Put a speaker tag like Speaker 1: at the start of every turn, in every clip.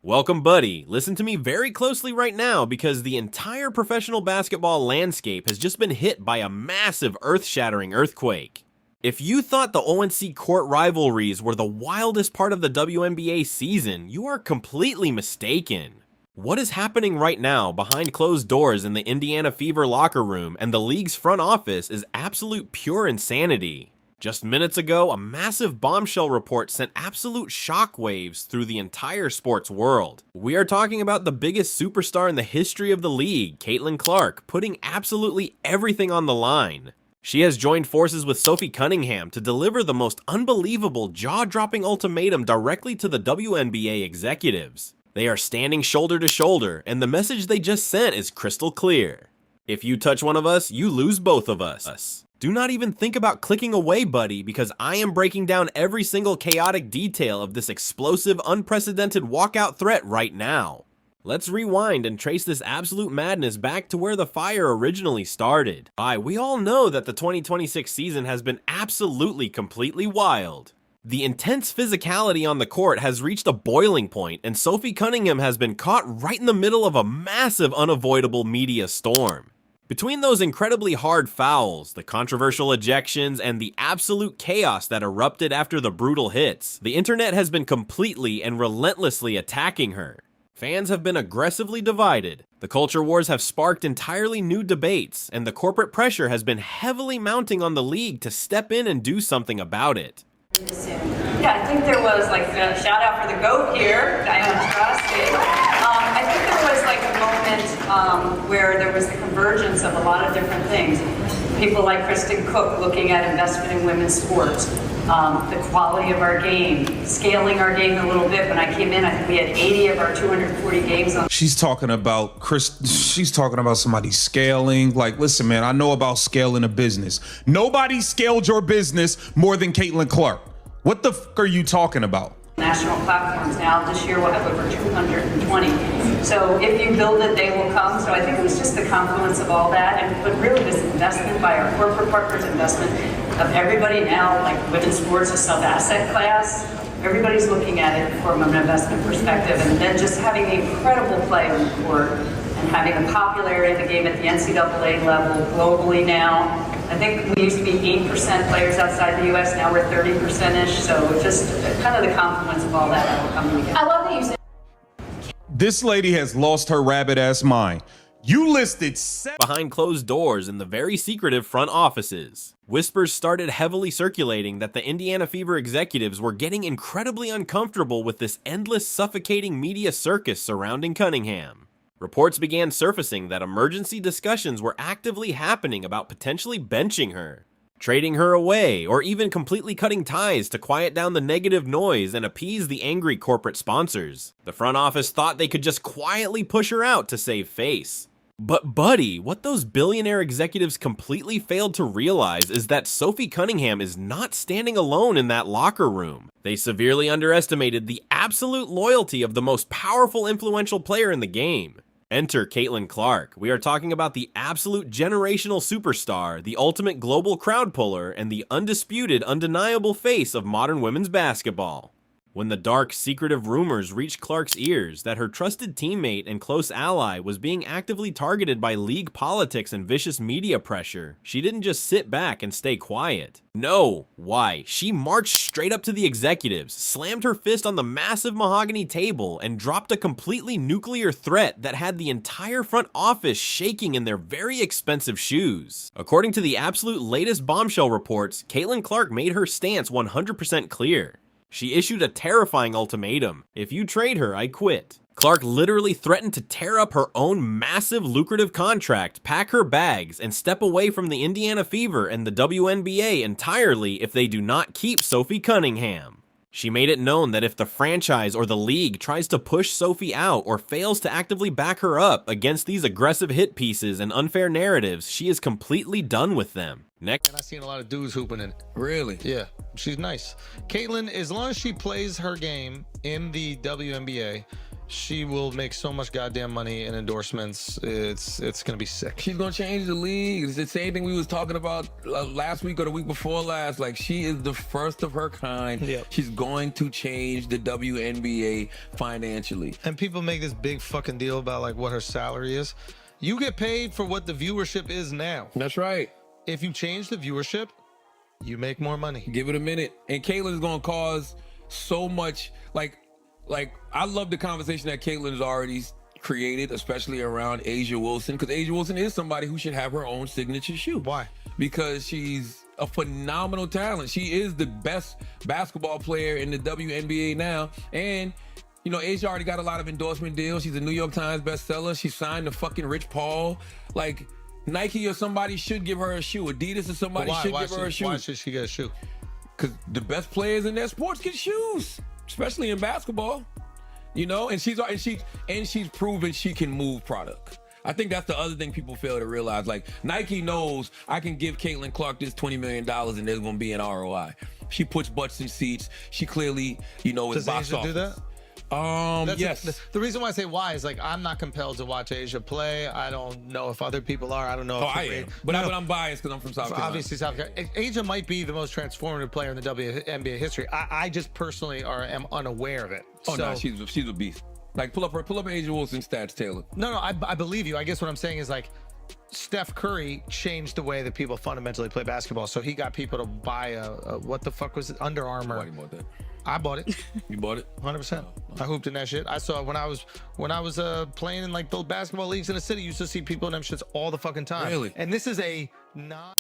Speaker 1: Welcome, buddy. Listen to me very closely right now because the entire professional basketball landscape has just been hit by a massive earth-shattering earthquake. If you thought the ONC court rivalries were the wildest part of the WNBA season, you are completely mistaken. What is happening right now behind closed doors in the Indiana Fever locker room and the league's front office is absolute pure insanity. Just minutes ago, a massive bombshell report sent absolute shockwaves through the entire sports world. We are talking about the biggest superstar in the history of the league, Caitlin Clark, putting absolutely everything on the line. She has joined forces with Sophie Cunningham to deliver the most unbelievable, jaw-dropping ultimatum directly to the WNBA executives. They are standing shoulder to shoulder, and the message they just sent is crystal clear. If you touch one of us, you lose both of us. Do not even think about clicking away, buddy, because I am breaking down every single chaotic detail of this explosive, unprecedented walkout threat right now. Let's rewind and trace this absolute madness back to where the fire originally started. We all know that the 2026 season has been absolutely completely wild. The intense physicality on the court has reached a boiling point, and Sophie Cunningham has been caught right in the middle of a massive, unavoidable media storm. Between those incredibly hard fouls, the controversial ejections, and the absolute chaos that erupted after the brutal hits, the internet has been completely and relentlessly attacking her. Fans have been aggressively divided, the culture wars have sparked entirely new debates, and the corporate pressure has been heavily mounting on the league to step in and do something about it.
Speaker 2: Yeah, I think there was like a shout out for the GOAT here, Diana Taurasi. I think there was like a moment where there was the convergence of a lot of different things. People like Kristen Cook looking at investment in women's sports, the quality of our game, scaling our game a little bit. When I came in, I think we had 80 of our 240 games on.
Speaker 3: She's talking about somebody scaling. Like, listen, man, I know about scaling a business. Nobody scaled your business more than Caitlin Clark. What the fuck are you talking about?
Speaker 2: National platforms now. This year we'll have over 220. So if you build it, they will come. So I think it was just the confluence of all that, but really this investment by our corporate partners, investment of everybody now, like women's sports, a sub-asset class. Everybody's looking at it from an investment perspective, and then just having the incredible play on the court and having the popularity of the game at the NCAA level globally now. I think we used to be 8% players outside the U.S. Now we're 30%-ish. So just kind of the confluence of all that will come together.
Speaker 4: I love that you said.
Speaker 3: This lady has lost her rabbit-ass mind. You listed
Speaker 1: behind closed doors in the very secretive front offices. Whispers started heavily circulating that the Indiana Fever executives were getting incredibly uncomfortable with this endless, suffocating media circus surrounding Cunningham. Reports began surfacing that emergency discussions were actively happening about potentially benching her, trading her away, or even completely cutting ties to quiet down the negative noise and appease the angry corporate sponsors. The front office thought they could just quietly push her out to save face. But buddy, what those billionaire executives completely failed to realize is that Sophie Cunningham is not standing alone in that locker room. They severely underestimated the absolute loyalty of the most powerful, influential player in the game. Enter Caitlin Clark. We are talking about the absolute generational superstar, the ultimate global crowd puller, and the undisputed, undeniable face of modern women's basketball. When the dark, secretive rumors reached Clark's ears that her trusted teammate and close ally was being actively targeted by league politics and vicious media pressure, she didn't just sit back and stay quiet. No, why? She marched straight up to the executives, slammed her fist on the massive mahogany table, and dropped a completely nuclear threat that had the entire front office shaking in their very expensive shoes. According to the absolute latest bombshell reports, Caitlin Clark made her stance 100% clear. She issued a terrifying ultimatum: if you trade her, I quit. Clark literally threatened to tear up her own massive lucrative contract, pack her bags, and step away from the Indiana Fever and the WNBA entirely if they do not keep Sophie Cunningham. She made it known that if the franchise or the league tries to push Sophie out or fails to actively back her up against these aggressive hit pieces and unfair narratives, she is completely done with them. Next.
Speaker 5: And I've seen a lot of dudes hooping in it.
Speaker 6: Really?
Speaker 5: Yeah, she's nice. Caitlin, as long as she plays her game in the WNBA,
Speaker 4: She will make so much goddamn money in endorsements. It's gonna be sick.
Speaker 5: She's gonna change the league. It's the same thing we was talking about last week or the week before last. Like, she is the first of her kind.
Speaker 4: Yep.
Speaker 5: She's going to change the WNBA financially.
Speaker 4: And people make this big fucking deal about like what her salary is. You get paid for what the viewership is now.
Speaker 5: That's right.
Speaker 4: If you change the viewership, you make more money.
Speaker 5: Give it a minute. And Caitlyn's gonna cause so much, like I love the conversation that Caitlyn has already created, especially around Asia Wilson, because Asia Wilson is somebody who should have her own signature shoe.
Speaker 4: Why?
Speaker 5: Because she's a phenomenal talent. She is the best basketball player in the WNBA now. And, you know, Asia already got a lot of endorsement deals. She's a New York Times bestseller. She signed to fucking Rich Paul. Like, Nike or somebody should give her a shoe. Adidas or somebody should give her a shoe.
Speaker 4: Why should she get a shoe?
Speaker 5: Because the best players in their sports get shoes, especially in basketball. You know, and she's proven she can move product. I think that's the other thing people fail to realize. Like, Nike knows I can give Caitlin Clark this $20 million and there's gonna be an ROI. She puts butts in seats. She clearly, you know, is box office.
Speaker 4: Does Asia do that?
Speaker 5: Yes.
Speaker 4: The reason why I say why is like I'm not compelled to watch Asia play. I don't know if other people are. I don't know.
Speaker 5: I am. But I'm biased because I'm from South Carolina.
Speaker 4: Obviously, South Carolina. Asia might be the most transformative player in the WNBA history. I just personally am unaware of it.
Speaker 5: Oh, no, she's a beast. Like, pull up Asia Wilson stats, Taylor.
Speaker 4: No, I believe you. I guess what I'm saying is like Steph Curry changed the way that people fundamentally play basketball. So he got people to buy a what the fuck was it? Under Armour.
Speaker 5: Nobody bought that.
Speaker 4: I bought it.
Speaker 5: You bought it?
Speaker 4: 100%. I hooped in that shit. I saw when I was playing in like those basketball leagues in the city, you used to see people in them shits all the fucking time.
Speaker 5: Really?
Speaker 4: And this is a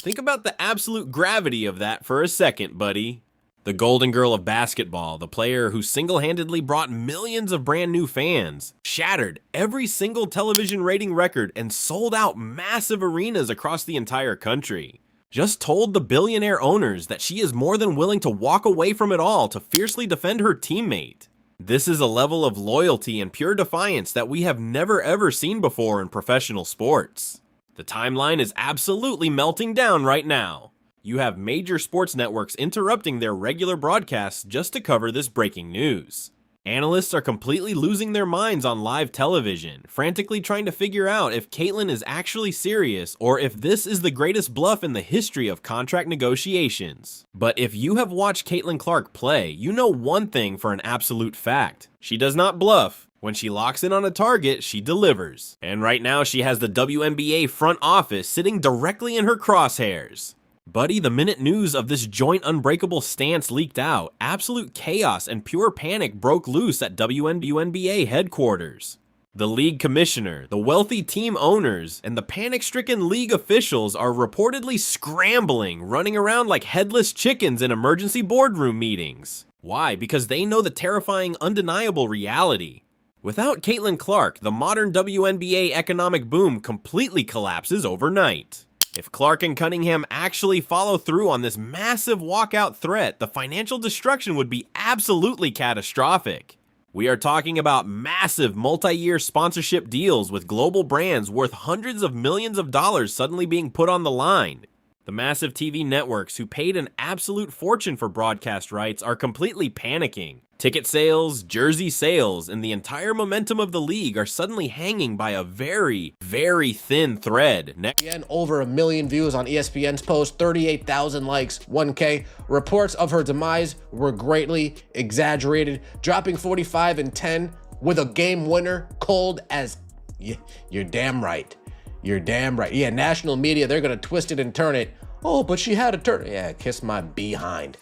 Speaker 1: Think about the absolute gravity of that for a second, buddy. The golden girl of basketball, the player who single-handedly brought millions of brand new fans, shattered every single television rating record, and sold out massive arenas across the entire country, just told the billionaire owners that she is more than willing to walk away from it all to fiercely defend her teammate. This is a level of loyalty and pure defiance that we have never ever seen before in professional sports. The timeline is absolutely melting down right now. You have major sports networks interrupting their regular broadcasts just to cover this breaking news. Analysts are completely losing their minds on live television, frantically trying to figure out if Caitlyn is actually serious or if this is the greatest bluff in the history of contract negotiations. But if you have watched Caitlin Clark play, you know one thing for an absolute fact. She does not bluff. When she locks in on a target, she delivers. And right now she has the WNBA front office sitting directly in her crosshairs. Buddy, the minute news of this joint unbreakable stance leaked out, absolute chaos and pure panic broke loose at WNBA headquarters. The league commissioner, the wealthy team owners, and the panic-stricken league officials are reportedly scrambling, running around like headless chickens in emergency boardroom meetings. Why? Because they know the terrifying, undeniable reality. Without Caitlin Clark, the modern WNBA economic boom completely collapses overnight. If Clark and Cunningham actually follow through on this massive walkout threat, the financial destruction would be absolutely catastrophic. We are talking about massive multi-year sponsorship deals with global brands worth hundreds of millions of dollars suddenly being put on the line. The massive TV networks who paid an absolute fortune for broadcast rights are completely panicking. Ticket sales, jersey sales, and the entire momentum of the league are suddenly hanging by a very, very thin thread.
Speaker 6: ESPN, over 1 million views on ESPN's post, 38,000 likes, 1K. Reports of her demise were greatly exaggerated, dropping 45-10 with a game winner cold as... You're damn right. You're damn right. Yeah, national media, they're going to twist it and turn it. Oh, but she had a turn. Yeah, kiss my behind.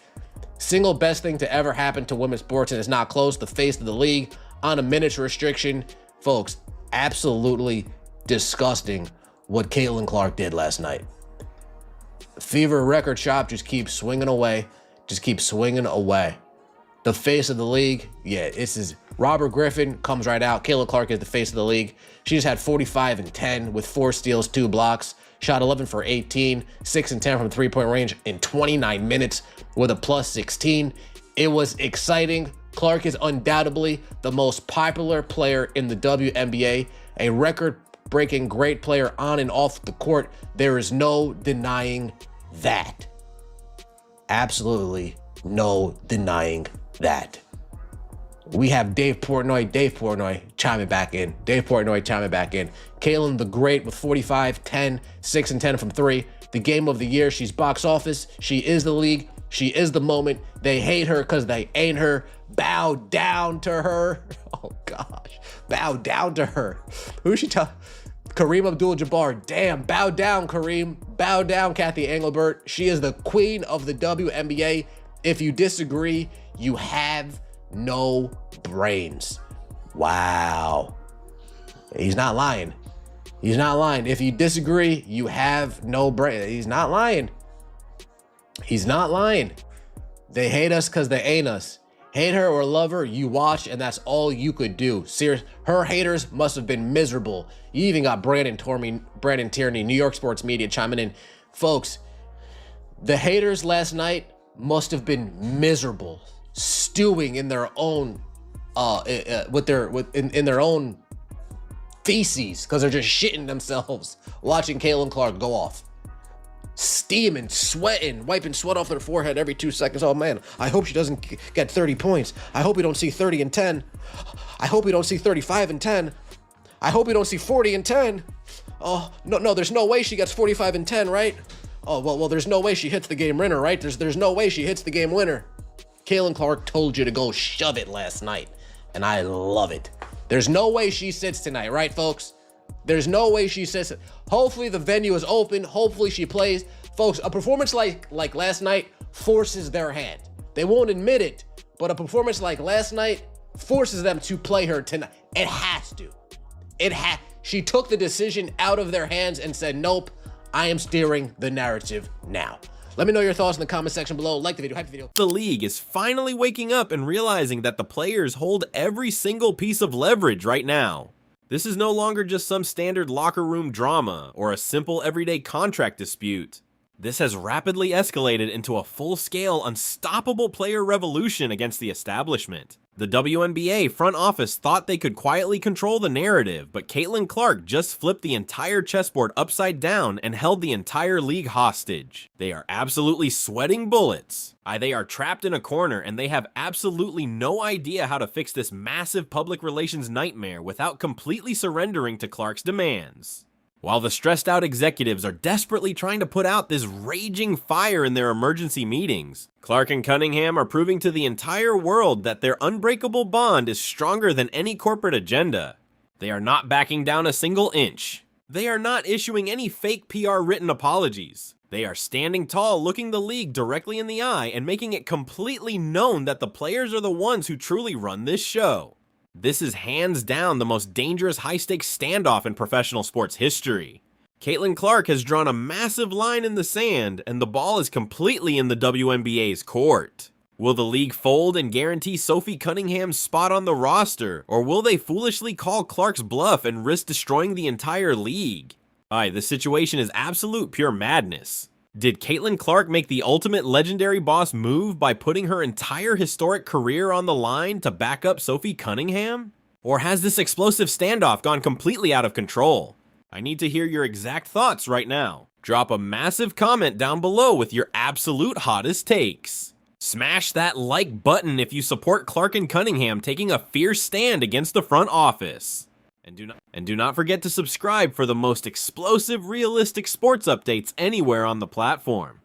Speaker 6: Single best thing to ever happen to women's sports, and it's not close. The face of the league on a minutes restriction. Folks, absolutely disgusting what Caitlin Clark did last night. Fever record shop just keeps swinging away. Just keeps swinging away. The face of the league, yeah, this is Robert Griffin comes right out. Caitlin Clark is the face of the league. She just had 45-10 with 4 steals, 2 blocks. Shot 11 for 18, 6 and 10 from three-point range in 29 minutes with a plus 16. It was exciting. Clark is undoubtedly the most popular player in the WNBA, a record-breaking great player on and off the court. There is no denying that. Absolutely no denying that. We have Dave Portnoy chiming back in. Caitlyn the Great with 45, 10, 6 and 10 from 3. The game of the year. She's box office. She is the league. She is the moment. They hate her because they ain't her. Bow down to her. Oh, gosh. Bow down to her. Who is she tell? Kareem Abdul-Jabbar. Damn, bow down, Kareem. Bow down, Kathy Engelbert. She is the queen of the WNBA. If you disagree, you have no brains. Wow. He's not lying. He's not lying. If you disagree, you have no brain. He's not lying. He's not lying. They hate us because they ain't us. Hate her or love her, you watch, and that's all you could do. Serious. Her haters must have been miserable. You even got Brandon Tierney, New York Sports Media chiming in. Folks, the haters last night must have been miserable, stewing in their own, in their own feces, because they're just shitting themselves watching Caitlin Clark go off. Steaming, sweating, wiping sweat off their forehead every 2 seconds. Oh man, I hope she doesn't get 30 points. I hope we don't see 30 and 10. I hope we don't see 35 and 10. I hope we don't see 40 and 10. Oh, no, there's no way she gets 45 and 10, right? Oh, well, there's no way she hits the game winner, right? There's no way she hits the game winner. Caitlin Clark told you to go shove it last night, and I love it. There's no way she sits tonight, right, folks? There's no way she sits. Hopefully the venue is open. Hopefully she plays. Folks, a performance like last night forces their hand. They won't admit it, but a performance like last night forces them to play her tonight. It has to. She took the decision out of their hands and said, nope, I am steering the narrative now. Let me know your thoughts in the comment section below. Like the video, hype the video.
Speaker 1: The league is finally waking up and realizing that the players hold every single piece of leverage right now. This is no longer just some standard locker room drama or a simple everyday contract dispute. This has rapidly escalated into a full-scale, unstoppable player revolution against the establishment. The WNBA front office thought they could quietly control the narrative, but Caitlin Clark just flipped the entire chessboard upside down and held the entire league hostage. They are absolutely sweating bullets. They are trapped in a corner and they have absolutely no idea how to fix this massive public relations nightmare without completely surrendering to Clark's demands. While the stressed out executives are desperately trying to put out this raging fire in their emergency meetings, Clark and Cunningham are proving to the entire world that their unbreakable bond is stronger than any corporate agenda. They are not backing down a single inch. They are not issuing any fake PR written apologies. They are standing tall, looking the league directly in the eye and making it completely known that the players are the ones who truly run this show. This is hands down the most dangerous high-stakes standoff in professional sports history. Caitlin Clark has drawn a massive line in the sand, and the ball is completely in the WNBA's court. Will the league fold and guarantee Sophie Cunningham's spot on the roster, or will they foolishly call Clark's bluff and risk destroying the entire league? The situation is absolute pure madness. Did Caitlin Clark make the ultimate legendary boss move by putting her entire historic career on the line to back up Sophie Cunningham? Or has this explosive standoff gone completely out of control? I need to hear your exact thoughts right now. Drop a massive comment down below with your absolute hottest takes. Smash that like button if you support Clark and Cunningham taking a fierce stand against the front office. And do not forget to subscribe for the most explosive, realistic sports updates anywhere on the platform.